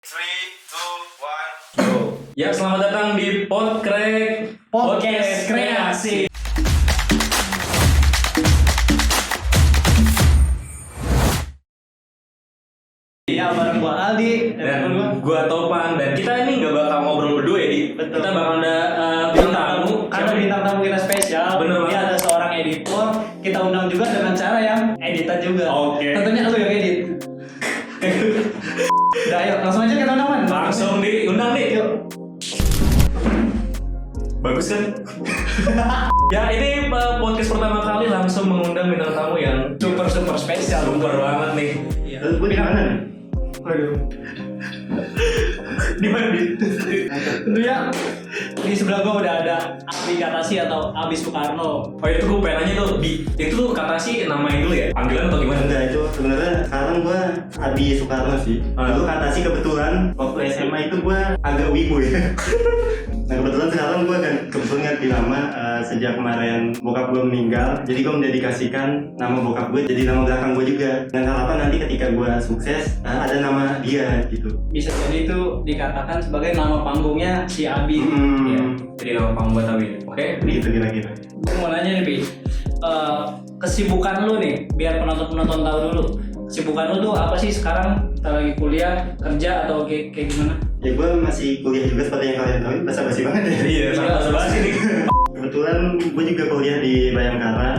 Three, two, one. Yo. Ya, selamat datang di Podcast Kreasi. Ya, bareng gua Aldi Dan gua Topan. Dan kita ini nggak bakal ngobrol berdua ya, Di. Betul. Kita bakal ada bintang tamu. Karena bintang tamu kita spesial. Bener Dia banget. ada seorang editor. Kita undang juga dengan cara yang editan juga. Oke. Tentunya lu yang edit. Udah, ayo langsung aja kita undang, Man. Langsung diundang nih. Yuk. Bagus kan? Ya, ini podcast pertama kali langsung mengundang bintang tamu yang Super spesial. super banget nih. Iya. Terus gue di mana nih? Waduh. Di mana, Di? Tentunya di sebelah gua udah ada Abi Katasi atau Abi Soekarno. Oh, itu gue pengen nanya tuh, Di. Itu tuh kata sih namain dulu ya? Panggilan atau gimana? Enggak, itu sebenarnya sekarang gue Abi Soekarno sih. Dulu kata sih kebetulan waktu SMA itu gue agak wibu ya. Nah kebetulan sekarang gue kebetulan ganti nama sejak kemarin bokap gue meninggal. Jadi gue mendedikasikan nama bokap gue jadi nama belakang gue juga. Dengan harapan nanti ketika gue sukses ada nama dia gitu. Bisa jadi itu dikatakan sebagai nama panggungnya si Abi. Ya. Jadi nama panggung buat Abi. Oke? Gitu kira-kira. Gue mau nanya nih, Bi. Kesibukan lu nih, biar penonton-penonton tahu dulu. Kesibukan lu tuh apa sih sekarang? Kita lagi kuliah, kerja, atau kayak gimana? Ya gue masih kuliah juga seperti yang kalian tahu. Basa-basi banget ya. Iya, sama-sama sih. Kebetulan gue juga kuliah di Bayangkara,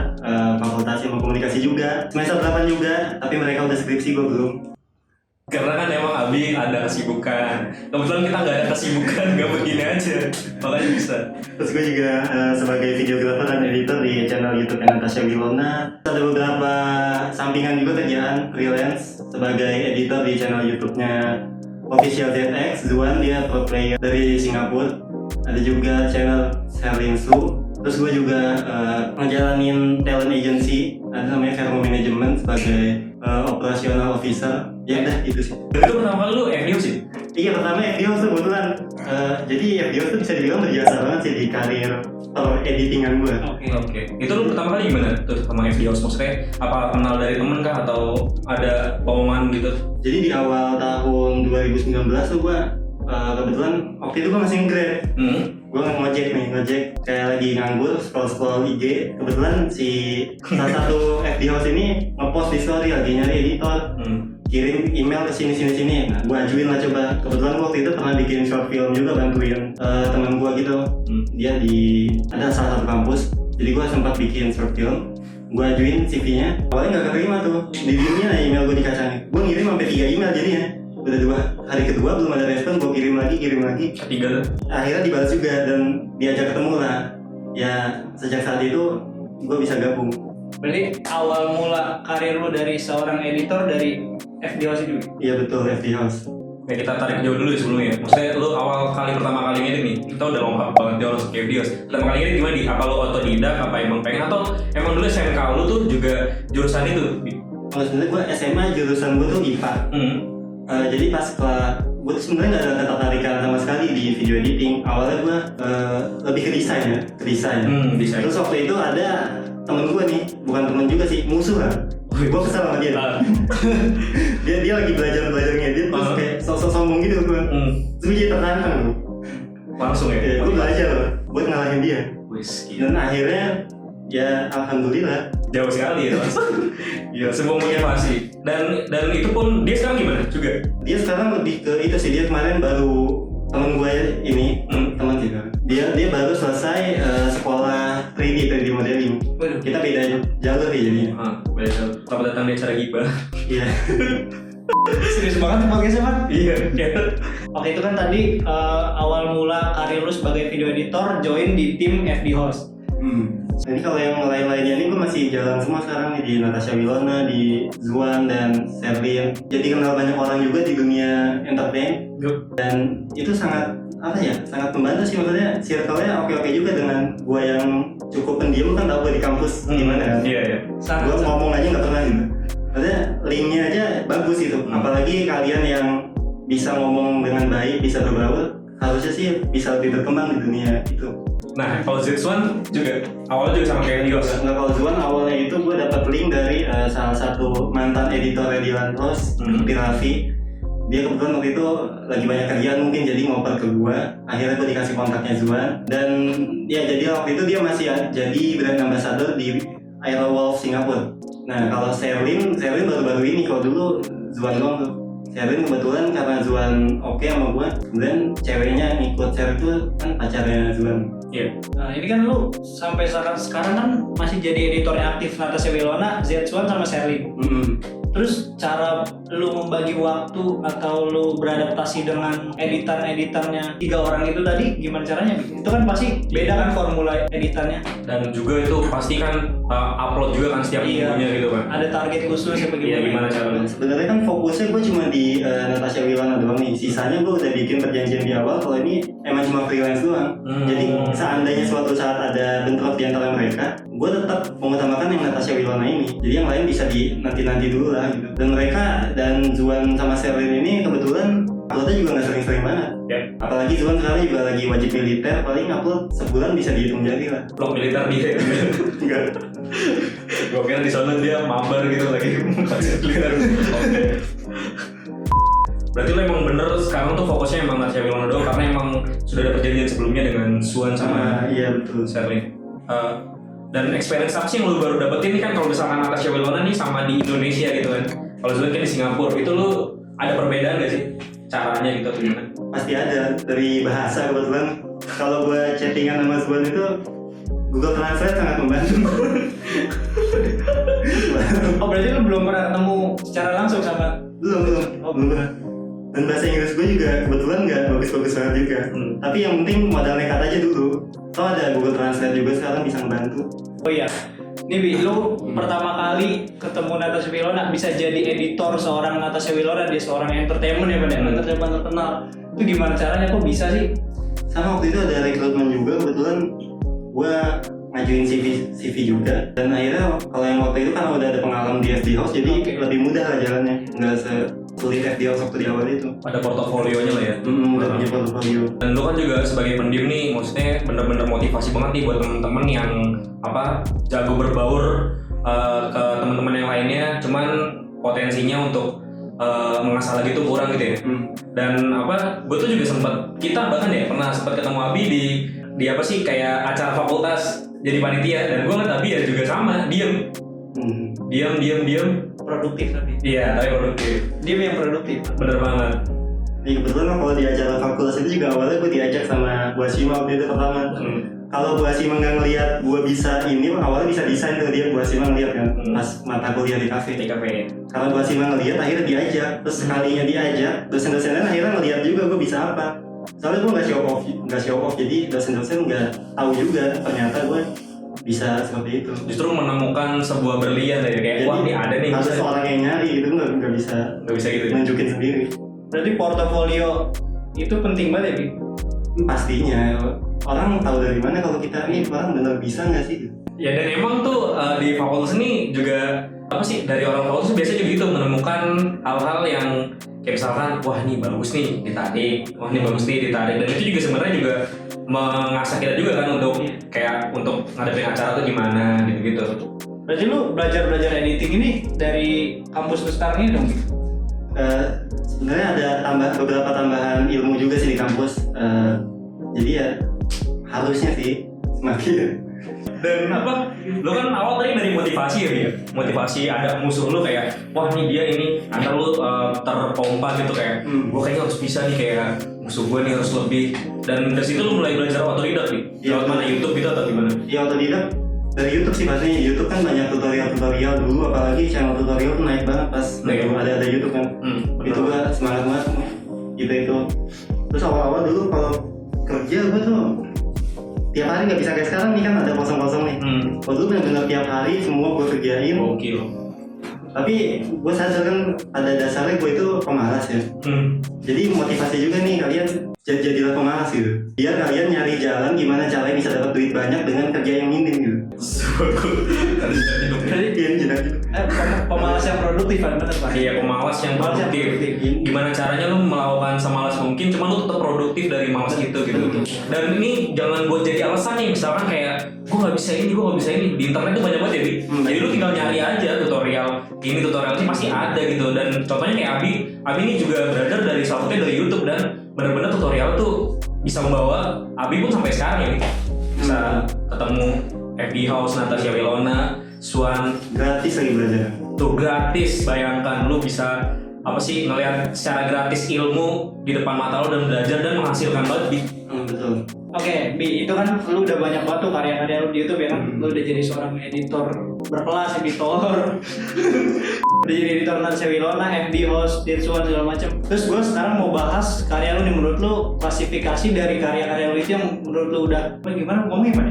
Fakultas Ilmu Komunikasi juga. Semester 8 juga, tapi mereka udah skripsi, gue belum. Karena kan emang Abi ada kesibukan. Kebetulan kita nggak ada kesibukan, nggak begini aja. Makanya bisa. Terus gue juga sebagai videographer dan editor di channel YouTube Natasha Wilona. Ada beberapa sampingan juga kerjaan freelance sebagai editor di channel YouTube-nya Official ZX. Zuan, dia pro player dari Singapura. Ada juga channel Selling Su. Terus gue juga ngejalanin talent agency, ada namanya Vermo Management sebagai operational officer. Ya udah itu sih. Dan itu pertama kali lu FDO sih? Iya, pertama FDO tuh kebetulan. Jadi FDO tuh bisa dibilang berjasa banget sih di karir editingan gue. Oke. Itu lu pertama kali gimana tuh sama FDO? Maksudnya apa kenal dari temen kah atau ada omongan gitu? Jadi di awal tahun 2019 tuh gue kebetulan waktu itu gue masih nge-grab. Gue ngojek kayak lagi nganggur, scroll IG. Kebetulan si salah satu FD host ini ngepost di story lagi nyari editor. Kirim email ke sini. Nah, gue ajuin lah coba. Kebetulan waktu itu pernah bikin short film juga, bantuin temen gue gitu. Dia ada salah satu kampus. Jadi gue sempat bikin short film. Gue ajuin CV-nya. Awalnya nggak keterima tuh. Di dunia email gue dikacangin. Gue ngirim sampai 3 email jadinya. Udah 2 hari kedua belum ada respon. Gue kirim lagi. Ketiga tuh? Akhirnya dibalas juga dan diajak ketemu lah. Ya sejak saat itu gue bisa gabung. Berarti awal mula karir lu dari seorang editor dari FD House juga? Iya betul, FD House. Ya kita tarik jauh dulu ya sebelumnya. Maksudnya lu pertama kali ngedit nih, kita udah lompat banget jauh langsung ke FDOS. Pertama kali ngedit gimana, Di? Apa lu otodidak, apa emang pengen, atau emang dulu SMK lu tuh juga jurusan itu? Kalau sebenarnya gue SMA jurusan gue tuh IPA. Jadi pas gue tuh sebenarnya nggak ada ketertarikan sama sekali di video editing. Awalnya gue lebih ke desain ya, desain. Terus waktu itu ada temen gue nih, bukan temen juga sih, musuh lah. Gue kesel sama dia. dia lagi belajar ngedit, terus kayak sok sombong gitu gue. Terus gue jadi tertantang loh. Langsung ya? Gue belajar loh, buat ngalahin dia. Dan akhirnya ya alhamdulillah Jauh sekali ya mas. Ya sebuah motivasi. Dan itu pun dia sekarang gimana juga? dia sekarang lebih ke itu sih. Dia kemarin baru temen gue ini teman sih kan. Dia baru selesai sekolah 3D modeling. Kita beda jalur ya jadinya. Beda. Selamat datang di acara Gibah. Iya. Serius banget podcastnya, Man? Iya. Oke, itu kan tadi awal mula karir lu sebagai video editor join di tim FD House. Jadi kalau yang lain-lainnya ini gue masih jalan semua sekarang nih, di Natasha Wilona, di Zuan dan Serlin. Jadi kenal banyak orang juga di dunia entertain. Dan itu sangat membantu sih, maksudnya circle-nya oke juga dengan gue yang cukup pendiam. Kan tau gue di kampus gimana kan. Iya. Gue ngomong aja nggak pernah gitu. Maksudnya linknya aja bagus gitu. Apalagi kalian yang bisa ngomong dengan baik, bisa berbaur, harusnya sih bisa lebih berkembang di dunia itu. Nah, kalau Z1 juga awalnya juga sama kayak Dios. Nggak, kalau Z1 awalnya itu gue dapat link dari salah satu mantan editor di Lantos, Raffi. dia kebetulan waktu itu lagi banyak kerjaan mungkin, jadi ngoper ke gue. Akhirnya gue dikasih kontaknya Zuan, dan ya jadi waktu itu dia masih jadi brand ambassador di Aerowolf Singapura. Nah kalau Sherlyn baru-baru ini, kalau dulu Zuan doang tuh. Sherlyn kebetulan karena Zuan oke sama gue, kemudian ceweknya ngikut Sherlyn itu kan pacarnya Zuan. Iya. Nah ini kan lu sampai sekarang kan masih jadi editornya aktif Natasha Wilona, Z1 sama Sherlyn. Terus cara lu membagi waktu atau lu beradaptasi dengan editan-editannya 3 orang itu tadi gimana caranya? Itu kan pasti beda kan formula editannya. Dan juga itu pasti kan upload juga kan setiap minggunya gitu kan. Ada target khusus ya bagaimana? Iya, gimana caranya? Sebenarnya kan fokusnya gue cuma di Natasha Wilona doang nih. Sisanya gue udah bikin perjanjian di awal kalau ini emang cuma freelance doang. Jadi seandainya suatu saat ada bentrok di antara mereka, gue tetap mengutamakan yang Natasha Wilona ini. Jadi yang lain bisa di nanti dulu lah gitu. Dan mereka dan Zuan sama Sherlyn ini kebetulan uploadnya juga nggak sering-sering banget. Apalagi Zuan sekarang juga lagi wajib militer, paling upload sebulan bisa dihitung jari lah. Vlog militer dia. Enggak. Gue kira di sana dia mabar gitu lagi militer. Oke. Berarti lo emang bener sekarang tuh fokusnya emang Natasha Wilona doang karena emang sudah ada perjanjian sebelumnya dengan Zuan sama iya betul. Sherlyn. Dan experience apa sih yang lo baru dapetin nih kan kalau misalkan Natasha Wilona nih sama di Indonesia gitu kan? Kalau Zuan kan di Singapura, itu lo ada perbedaan gak sih caranya gitu atau gimana? Pasti ada, dari bahasa kebetulan. Kalau gue chattingan sama Zuan itu Google Translate sangat membantu. Oh berarti lu belum pernah ketemu secara langsung sama? Belum pernah. Dan bahasa Inggris gue juga kebetulan nggak bagus-bagus banget juga. Tapi yang penting modal nekat aja dulu. Toh ada Google Translate juga sekarang bisa membantu. Oh iya, nih Bi, lu pertama kali ketemu Natasha Wilona bisa jadi editor seorang Natasha Wilona, dia seorang entertainment ya benar, entertainment terkenal. Itu gimana caranya, kok bisa sih? Sama waktu itu ada rekrutmen juga, kebetulan gue ngajuin CV juga. Dan akhirnya kalau yang waktu itu kan udah ada pengalaman di FD House, jadi lebih mudah lah jalannya, nggak sulit FD House waktu di awal itu. Ada portofolionya lah ya. Udah punya portofolio. Dan lu kan juga sebagai pendiam nih, maksudnya bener-bener motivasi banget nih buat temen-temen yang jago berbaur ke temen-temen yang lainnya, cuman potensinya untuk mengasah lagi tuh kurang gitu ya. Dan gue tuh juga kita bahkan ya pernah sempat ketemu Abi di apa sih kayak acara fakultas jadi panitia, dan gue ngeliat Abi ya juga sama, diam Produktif tapi. Iya, tapi produktif. Dia yang produktif. Bener banget. Nih kebetulan kalau di acara fakultas itu juga awalnya gue diajak sama Bu Asima waktu itu pertama. Kalau Bu Asima nggak ngelihat gue bisa ini, awalnya bisa desain tuh dia. Bu Asima ngelihat kan pas mata kuliah di kafe. Kalau Bu Asima ngelihat akhirnya diajak, terus sekalinya diajak, dosen-dosen lain akhirnya ngelihat juga gue bisa apa. Soalnya gue nggak show off, jadi dosen-dosen nggak tahu juga ternyata gue bisa seperti itu. Justru menemukan sebuah berlian ya, kayak Jadi, wah ini ada nih. Ada seorang yang nyari itu nggak bisa gitu ya? nunjukin sendiri. Berarti portofolio itu penting banget ya, Bi? Pastinya orang tahu dari mana kalau kita ini orang benar bisa nggak sih? Ya dan emang tuh di fakultas ini juga dari orang fakultas biasanya juga gitu menemukan hal-hal yang kayak misalkan wah ini bagus nih ditarik, dan itu juga sebenarnya juga mengasah kita juga kan untuk kayak untuk ngadepin acara tuh gimana gitu. Berarti lu belajar editing ini dari kampus lu sekarang ini dong? Sebenarnya ada beberapa tambahan ilmu juga sih di kampus. Jadi ya harusnya sih semakin. Dan lu kan awal tadi dari motivasi ya, motivasi ada musuh lu kayak wah nih dia ini antara lu terpompa gitu kayak gua kayaknya harus bisa nih kayak musuh gua nih harus lebih, dan dari situ lu mulai belajar otodidak nih. Lewat mana YouTube gitu atau gimana? Ya otodidak dari YouTube sih pastinya. YouTube kan banyak tutorial dulu, apalagi channel tutorial tuh naik banget pas ada YouTube kan. Itu gua semangat banget gitu. Terus awal-awal dulu kalau kerja gua tuh tiap hari nggak bisa kayak sekarang nih kan ada kosong-kosong nih. Kalau dulu benar-benar tiap hari semua gue kerjain. Gokil. Tapi gue sadar kan pada dasarnya gue itu pemalas ya. Jadi motivasi juga nih kalian jadilah pemalas gitu. Biar kalian nyari jalan gimana caranya bisa dapat duit banyak dengan kerja yang minim gitu. Pemalas yang produktif kan bener Pak? Iya, pemalas yang produktif. Gimana caranya lu melakukan semalas mungkin, cuma lu tetap produktif dari malas itu gitu. Dan ini jangan buat jadi alasan nih, misalkan kayak gue nggak bisa ini, di internet tuh banyak banget jadi. Jadi lu tinggal nyari aja tutorial ini tutorialnya pasti ada gitu. Dan contohnya kayak Abi ini juga belajar dari salah satunya dari YouTube, dan benar-benar tutorial tuh bisa membawa Abi pun sampai sekarang ya, bisa ketemu FB House, Natasha Wilona, Swan, Gratis lagi belajar. tuh gratis. Bayangkan lu bisa apa sih ngelihat secara gratis ilmu di depan mata lo dan belajar dan menghasilkan banget Bi. Betul. Oke, Bi, itu kan lu udah banyak banget tuh karya-karya lu di YouTube ya kan? Lu udah jadi seorang editor berkelas, editor. Udah jadi editor Natasha Wilona, FB Host, Dirsuan segala macam. Terus gue sekarang mau bahas karya lu nih, menurut lu klasifikasi dari karya-karya lu itu yang menurut lu udah gimana ngomongnya Pak?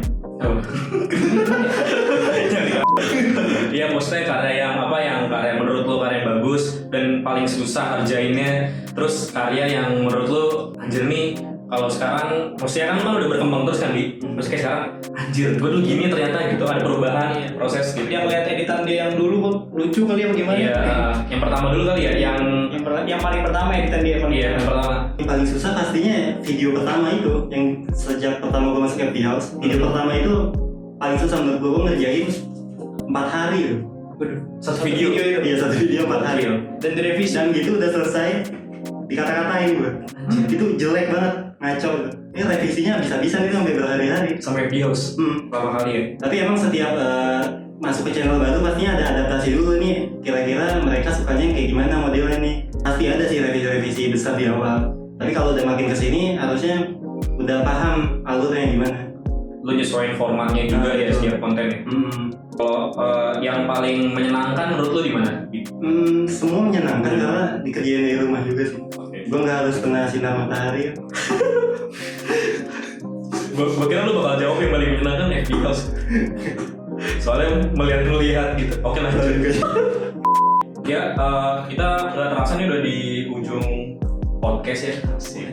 Iya, maksudnya karya yang karya menurut lo karya yang bagus dan paling susah kerjainnya, terus karya yang menurut lo anjir nih kalau sekarang maksudnya kan udah berkembang terus kan Bi, terus kayak sekarang anjir gue dulu gini ternyata gitu, ada perubahan proses gitu. Yang lihat editan dia yang dulu kok lucu kali ya gimana? Iya, yang pertama dulu kali ya, yang paling pertama editan dia paling. Iya, yang pertama. Yang paling susah pastinya video pertama itu, yang sejak pertama gue masuk FB House, video pertama itu paling susah menurut gue ngerjain 4 hari loh. Satu video itu. Iya, satu video 4 hari. Dan direvisi. Dan gitu udah selesai, dikata-katain gue. Itu jelek banget, ngaco gitu. Ini revisinya bisa-bisa nih sampai berhari-hari. sampai FB House berapa kali ya? Tapi emang setiap masuk ke channel baru pastinya ada adaptasi dulu nih. Kira-kira mereka sukanya yang kayak gimana modelnya nih. Pasti ada sih revisi-revisi besar di awal. Tapi kalau udah makin kesini harusnya udah paham alurnya gimana. Lu nyesuaiin formatnya juga ya setiap kontennya. Kalau yang paling menyenangkan menurut lu di mana? Semua menyenangkan karena dikerjain dari rumah juga sih. Gue nggak harus kena sinar matahari. Gue kira lu bakal jawab yang paling menyenangkan FB House. Soalnya melihat gitu. Oke lanjut. Ya, kita nggak terasa nih udah di ujung podcast ya.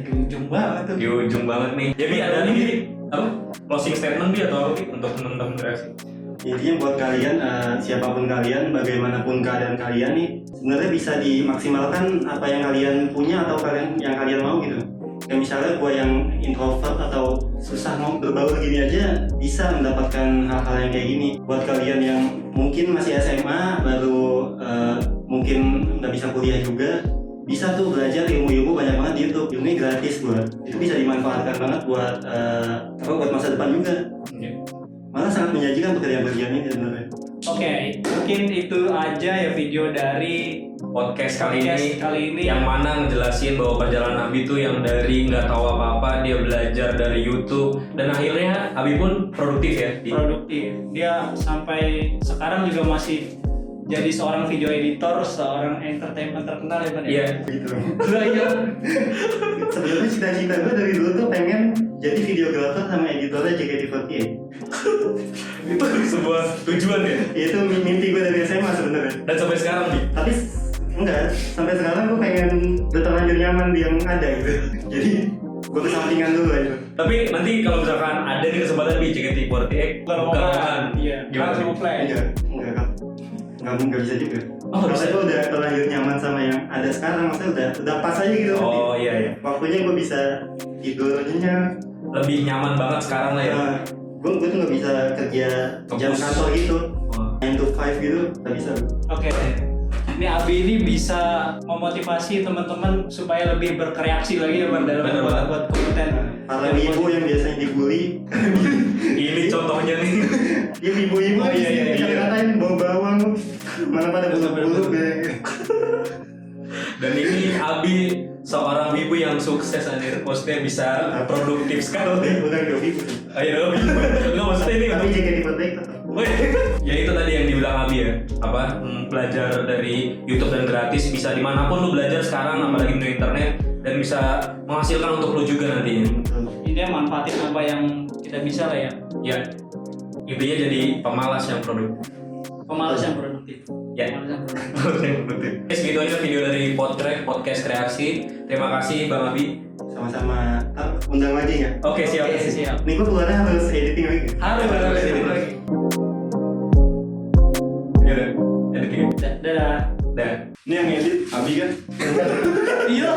Di ujung banget tuh. Di ujung banget nih. Jadi ada nih apa? Closing statement Bi atau apa Bi untuk teman-teman reaksi? Intinya buat kalian, siapapun kalian, bagaimanapun keadaan kalian nih, sebenarnya bisa dimaksimalkan apa yang kalian punya atau yang kalian mau gitu. Kayak misalnya gue yang introvert atau susah mau berbaur gini aja bisa mendapatkan hal-hal yang kayak gini. Buat kalian yang mungkin masih SMA baru mungkin nggak bisa kuliah juga, bisa tuh belajar ilmu-ilmu banyak banget di YouTube. Ilmunya gratis buat itu bisa dimanfaatkan banget buat buat masa depan juga. Malah sangat menjanjikan pekerjaan-pekerjaan ini sebenarnya. Oke, mungkin itu aja ya video dari podcast kali ini yang mana ngejelasin bahwa perjalanan Abi tuh yang dari nggak tahu apa-apa dia belajar dari YouTube dan akhirnya Abi pun produktif ya. Produktif. Dia sampai sekarang juga masih jadi seorang video editor, seorang entertainment terkenal ya Pak. Iya. Gitu. Iya. Sebenarnya cita-cita gue dari dulu tuh pengen jadi videografer sama editornya JKT48. Itu sebuah tujuan ya. Itu mimpi gue dari SMA sebenarnya. Dan sampai sekarang Bi. Tapi enggak, sampai sekarang gue pengen terlanjur nyaman di yang ada gitu. Jadi gue kesampingan dulu aja. Tapi nanti kalau misalkan ada nih kesempatan di JKT48 bukan. Iya. Gimana sih? Enggak bisa juga. Oh, Maksudnya gue udah terlanjur nyaman sama yang ada sekarang, maksudnya udah pas aja gitu. Oh iya. Waktunya gue bisa tidurnya Lebih nyaman banget sekarang lah ya. Gue tuh nggak bisa kerja jam kantor gitu, 9 to 5 gitu, nggak bisa. Oke. Ini Abi ini bisa memotivasi teman-teman supaya lebih berkreasi lagi ya Bang, dalam buat konten. Para ibu yang biasanya dibully, Ini contohnya nih. ya ibu-ibu Iya. dikatain bawa bawang, mana pada bulu-bulu kayak. Dan ini Abi seorang ibu yang sukses anjir, maksudnya bisa produktif sekali. Bukan dua ibu. Ayo enggak maksudnya ini Tapi untuk jaga di protector. ya itu tadi yang dibilang Abi ya, apa belajar dari YouTube dan gratis, bisa dimanapun lu belajar sekarang, apalagi di internet, dan bisa menghasilkan untuk lu juga nantinya. Intinya manfaatin apa yang kita bisa lah ya. Ya intinya jadi pemalas yang produktif. Pemalas yang produktif. Ya. Guys, gitu aja video dari podcast kreasi. Terima kasih Bang Abi. Sama-sama. Undang lagi nggak? Oke, siap. Nih gue keluarnya harus editing lagi. Harus editing lagi. Ya udah, editing. Dadah. Dah. Ini yang edit Abi kan? Iya.